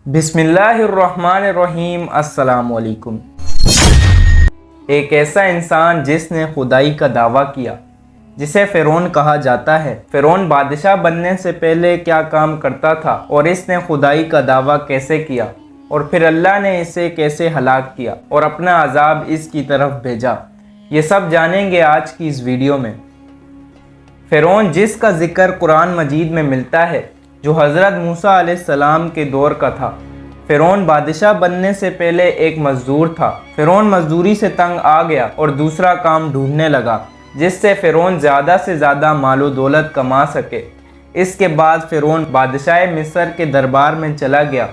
बिस्मिल्लाहिर्रहमानिर्रहीम। अस्सलाम वालेकुम। एक ऐसा इंसान जिसने खुदाई का दावा किया, जिसे फ़िरौन कहा जाता है। फ़िरौन बादशाह बनने से पहले क्या काम करता था और इसने खुदाई का दावा कैसे किया और फिर अल्लाह ने इसे कैसे हलाक किया और अपना अजाब इसकी तरफ भेजा, ये सब जानेंगे आज की इस वीडियो में। फ़िरौन जिसका जिक्र कुरान मजीद में मिलता है, जो हज़रत मूसा अलैहिस्सलाम के दौर का था। फ़िरौन बादशाह बनने से पहले एक मज़दूर था। फ़िरौन मजदूरी से तंग आ गया और दूसरा काम ढूंढने लगा, जिससे फ़िरौन ज़्यादा से ज़्यादा मालो दौलत कमा सके। इसके बाद फ़िरौन बादशाह मिस्र के दरबार में चला गया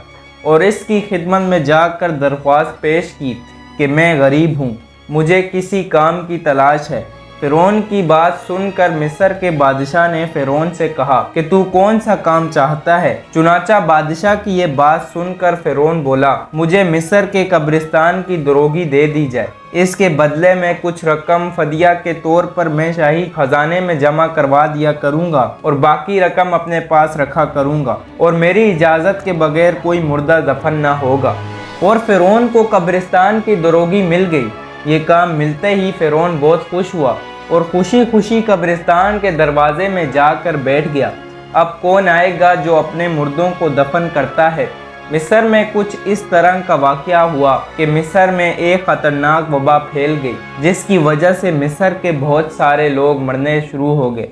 और इसकी खिदमत में जाकर दरख्वास्त पेश की कि मैं गरीब हूँ, मुझे किसी काम की तलाश है। फ़िरौन की बात सुनकर मिस्र के बादशाह ने फ़िरौन से कहा कि तू कौन सा काम चाहता है। चुनाचा बादशाह की ये बात सुनकर फ़िरौन बोला, मुझे मिस्र के कब्रिस्तान की दरोगी दे दी जाए, इसके बदले में कुछ रकम फदिया के तौर पर मैं शाही खजाने में जमा करवा दिया करूँगा और बाकी रकम अपने पास रखा करूँगा और मेरी इजाज़त के बगैर कोई मुर्दा दफन न होगा। और फ़िरौन को कब्रिस्तान की दरोगी मिल गई। ये काम मिलते ही फ़िरौन बहुत खुश हुआ और खुशी खुशी कब्रिस्तान के दरवाजे में जाकर बैठ गया। अब कौन आएगा जो अपने मुर्दों को दफन करता है। मिस्र में कुछ इस तरह का वाक़या हुआ कि मिस्र में एक ख़तरनाक वबा फैल गई, जिसकी वजह से मिस्र के बहुत सारे लोग मरने शुरू हो गए।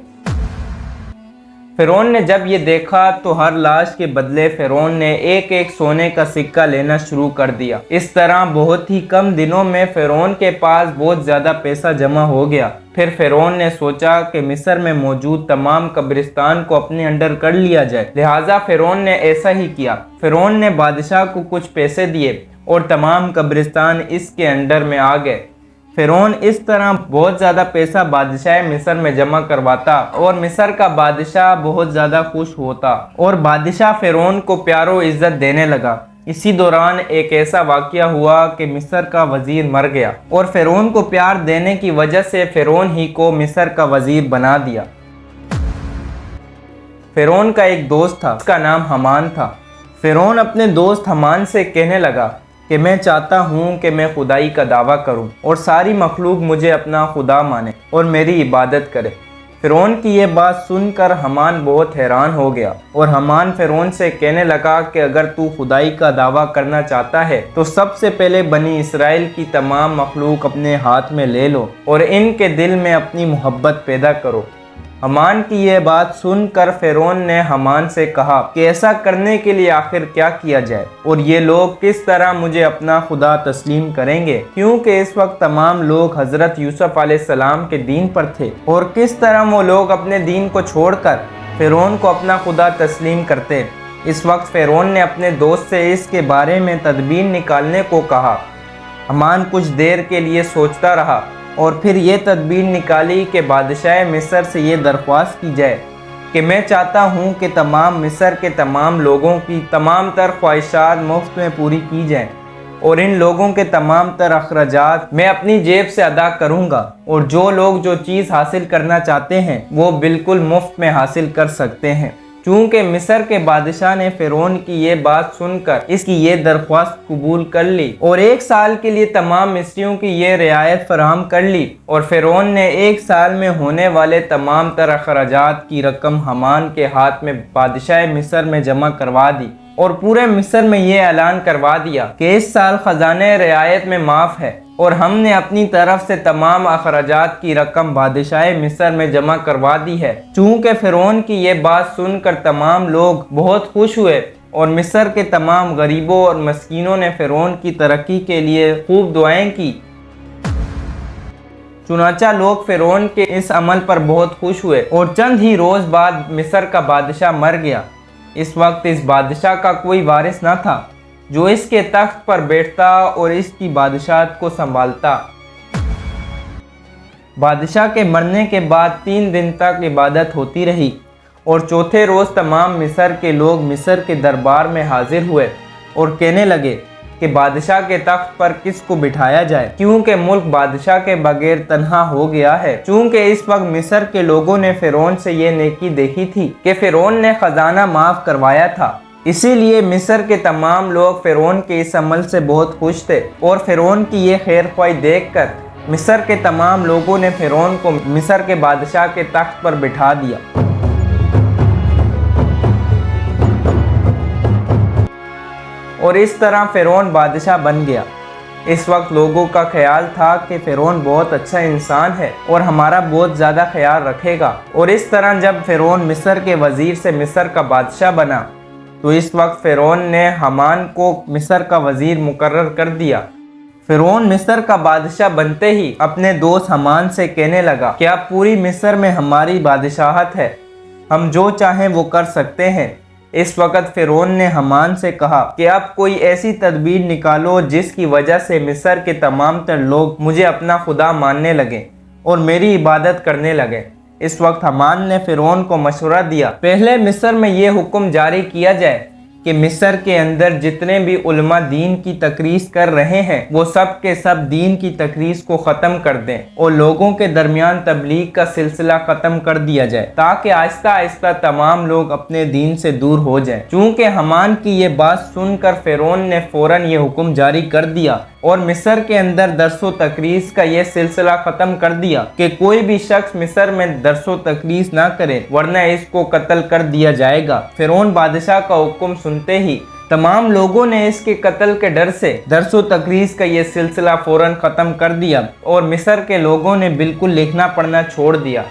फ़िरौन ने जब ये देखा तो हर लाश के बदले फ़िरौन ने एक एक सोने का सिक्का लेना शुरू कर दिया। इस तरह बहुत ही कम दिनों में फ़िरौन के पास बहुत ज़्यादा पैसा जमा हो गया। फिर फ़िरौन ने सोचा कि मिस्र में मौजूद तमाम कब्रिस्तान को अपने अंडर कर लिया जाए, लिहाजा फ़िरौन ने ऐसा ही किया। फ़िरौन ने बादशाह को कुछ पैसे दिए और तमाम कब्रिस्तान इसके अंडर में आ गए। फ़िरौन इस तरह बहुत ज़्यादा पैसा बादशाह मिस्र में जमा करवाता और मिस्र का बादशाह बहुत ज़्यादा खुश होता और बादशाह फ़िरौन को प्यारो इज़्ज़त देने लगा। इसी दौरान एक ऐसा वाक़या हुआ कि मिस्र का वज़ीर मर गया और फ़िरौन को प्यार देने की वजह से फ़िरौन ही को मिस्र का वज़ीर बना दिया। फ़िरौन का एक दोस्त था, उसका नाम हमान था। फ़िरौन अपने दोस्त हमान से कहने लगा कि मैं चाहता हूँ कि मैं खुदाई का दावा करूँ और सारी मखलूक मुझे अपना खुदा माने और मेरी इबादत करे। फ़िरौन की ये बात सुनकर हमान बहुत हैरान हो गया और हमान फ़िरौन से कहने लगा कि अगर तू खुदाई का दावा करना चाहता है तो सबसे पहले बनी इसराइल की तमाम मखलूक अपने हाथ में ले लो और इनके दिल में अपनी मोहब्बत पैदा करो। हमान की यह बात सुनकर फ़िरौन ने हमान से कहा कि ऐसा करने के लिए आखिर क्या किया जाए और ये लोग किस तरह मुझे अपना खुदा तस्लीम करेंगे, क्योंकि इस वक्त तमाम लोग हज़रत यूसुफ अलैहिस्सलाम के दीन पर थे और किस तरह वो लोग अपने दीन को छोड़कर फ़िरौन को अपना खुदा तस्लीम करते। इस वक्त फ़िरौन ने अपने दोस्त से इसके बारे में तदबीर निकालने को कहा। हमान कुछ देर के लिए सोचता रहा और फिर ये तदबीर निकाली कि बादशाह मिस्र से ये दरख्वास्त की जाए कि मैं चाहता हूँ कि तमाम मिस्र के तमाम लोगों की तमाम तर ख्वाहिशात मुफ्त में पूरी की जाएँ और इन लोगों के तमाम तर अखराजात मैं अपनी जेब से अदा करूँगा और जो लोग जो चीज़ हासिल करना चाहते हैं वो बिल्कुल मुफ्त में हासिल कर सकते हैं। चूँकि मिस्र के बादशाह ने फ़िरौन की ये बात सुनकर इसकी ये दरख्वास्त कबूल कर ली और एक साल के लिए तमाम मिस्रियों की ये रियायत फराहम कर ली और फ़िरौन ने एक साल में होने वाले तमाम तर अखराजात की रकम हमान के हाथ में बादशाह मिस्र में जमा करवा दी और पूरे मिस्र में ये ऐलान करवा दिया कि इस साल ख़जाने रियायत में माफ़ है और हमने अपनी तरफ से तमाम अखराजात की रकम बादशाह मिस्र में जमा करवा दी है। चूँकि फ़िरौन की ये बात सुनकर तमाम लोग बहुत खुश हुए और मिस्र के तमाम गरीबों और मस्कीनों ने फ़िरौन की तरक्की के लिए खूब दुआएं की। चुनाचा लोग फ़िरौन के इस अमल पर बहुत खुश हुए और चंद ही रोज़ बाद मिस्र का बादशाह मर गया। इस वक्त इस बादशाह का कोई वारिस न था जो इसके तख्त पर बैठता और इसकी बादशाहत को संभालता। बादशाह के मरने के बाद 3 दिन तक इबादत होती रही और चौथे रोज़ तमाम मिस्र के लोग मिस्र के दरबार में हाजिर हुए और कहने लगे कि बादशाह के तख्त पर किसको बिठाया जाए, क्योंकि मुल्क बादशाह के बगैर तन्हा हो गया है। चूँकि इस वक्त मिस्र के लोगों ने फ़िरौन से ये नेकी देखी थी कि फ़िरौन ने ख़जाना माफ़ करवाया था इसीलिए मिस्र के तमाम लोग फ़िरौन के इस अमल से बहुत खुश थे और फ़िरौन की ये खैर ख्वाही देखकर मिस्र के तमाम लोगों ने फ़िरौन को मिस्र के बादशाह के तख्त पर बिठा दिया। और इस तरह फ़िरौन बादशाह बन गया। इस वक्त लोगों का ख्याल था कि फ़िरौन बहुत अच्छा इंसान है और हमारा बहुत ज़्यादा ख्याल रखेगा। और इस तरह जब फ़िरौन मिस्र के वज़ीर से मिस्र का बादशाह बना तो इस वक्त फ़िरौन ने हामान को मिस्र का वज़ीर मुकर्रर कर दिया। फ़िरौन मिस्र का बादशाह बनते ही अपने दोस्त हामान से कहने लगा कि अब पूरी मिस्र में हमारी बादशाहत है, हम जो चाहें वो कर सकते हैं। इस वक्त फ़िरौन ने हामान से कहा कि अब कोई ऐसी तदबीर निकालो जिसकी वजह से मिस्र के तमाम तर लोग मुझे अपना खुदा मानने लगें और मेरी इबादत करने लगें। इस वक्त हामान ने फ़िरौन को मशवरा दिया, पहले मिस्र में ये हुक्म जारी किया जाए कि मिस्र के अंदर जितने भी उलमा दीन की तकरीस कर रहे हैं वो सब के सब दीन की तकरीस को ख़त्म कर दें और लोगों के दरमियान तबलीग का सिलसिला ख़त्म कर दिया जाए ताकि आहिस्ता आहिस्ता तमाम लोग अपने दीन से दूर हो जाएं। चूँकि हामान की ये बात सुनकर फ़िरौन ने फ़ौरन ये हुक्म जारी कर दिया और मिस्र के अंदर दरसो तकरीस का ये सिलसिला ख़त्म कर दिया कि कोई भी शख्स मिस्र में दरसो तकरीस ना करे वरना इसको कत्ल कर दिया जाएगा। फ़िरौन बादशाह का हुक्म सुनते ही तमाम लोगों ने इसके कत्ल के डर से दरसो तकरीस का ये सिलसिला फ़ौरन ख़त्म कर दिया और मिस्र के लोगों ने बिल्कुल लिखना पढ़ना छोड़ दिया।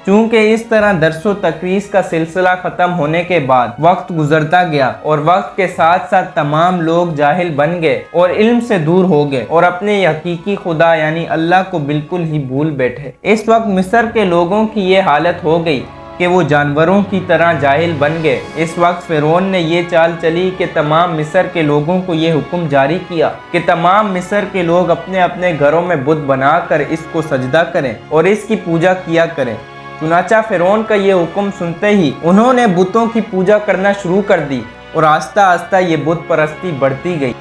चूँकि इस तरह दरसो तकरीस का सिलसिला ख़त्म होने के बाद वक्त गुजरता गया और वक्त के साथ साथ तमाम लोग जाहिल बन गए और इल्म से दूर हो गए और अपने हकीकी खुदा यानी अल्लाह को बिल्कुल ही भूल बैठे। इस वक्त मिस्र के लोगों की ये हालत हो गई कि वो जानवरों की तरह जाहिल बन गए। इस वक्त फ़िरौन ने ये चाल चली कि तमाम मिस्र के लोगों को ये हुक्म जारी किया कि तमाम मिस्र के लोग अपने अपने घरों में बुत बनाकर इसको सजदा करें और इसकी पूजा किया करें। चुनाचा फ़िरौन का ये हुक्म सुनते ही उन्होंने बुतों की पूजा करना शुरू कर दी और आस्ता आस्ता ये बुत परस्ती बढ़ती गई।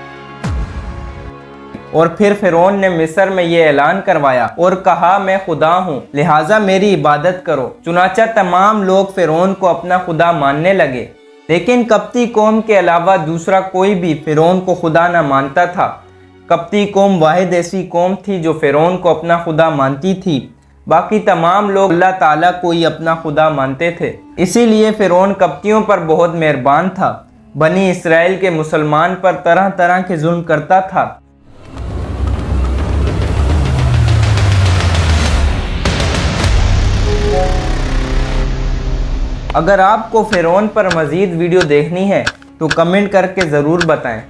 और फिर फ़िरौन ने मिस्र में ये ऐलान करवाया और कहा, मैं खुदा हूँ लिहाजा मेरी इबादत करो। चुनाचा तमाम लोग फ़िरौन को अपना खुदा मानने लगे, लेकिन कप्ती कौम के अलावा दूसरा कोई भी फ़िरौन को खुदा न मानता था। कप्ती कौम वाहिद ऐसी कौम थी जो फ़िरौन को अपना खुदा मानती थी, बाकी तमाम लोग अल्लाह ताला को ही अपना खुदा मानते थे। इसीलिए फ़िरौन कप्तियों पर बहुत मेहरबान था, बनी इसराइल के मुसलमान पर तरह तरह के जुल्म करता था। अगर आपको फ़िरौन पर मज़ीद वीडियो देखनी है तो कमेंट करके ज़रूर बताएं।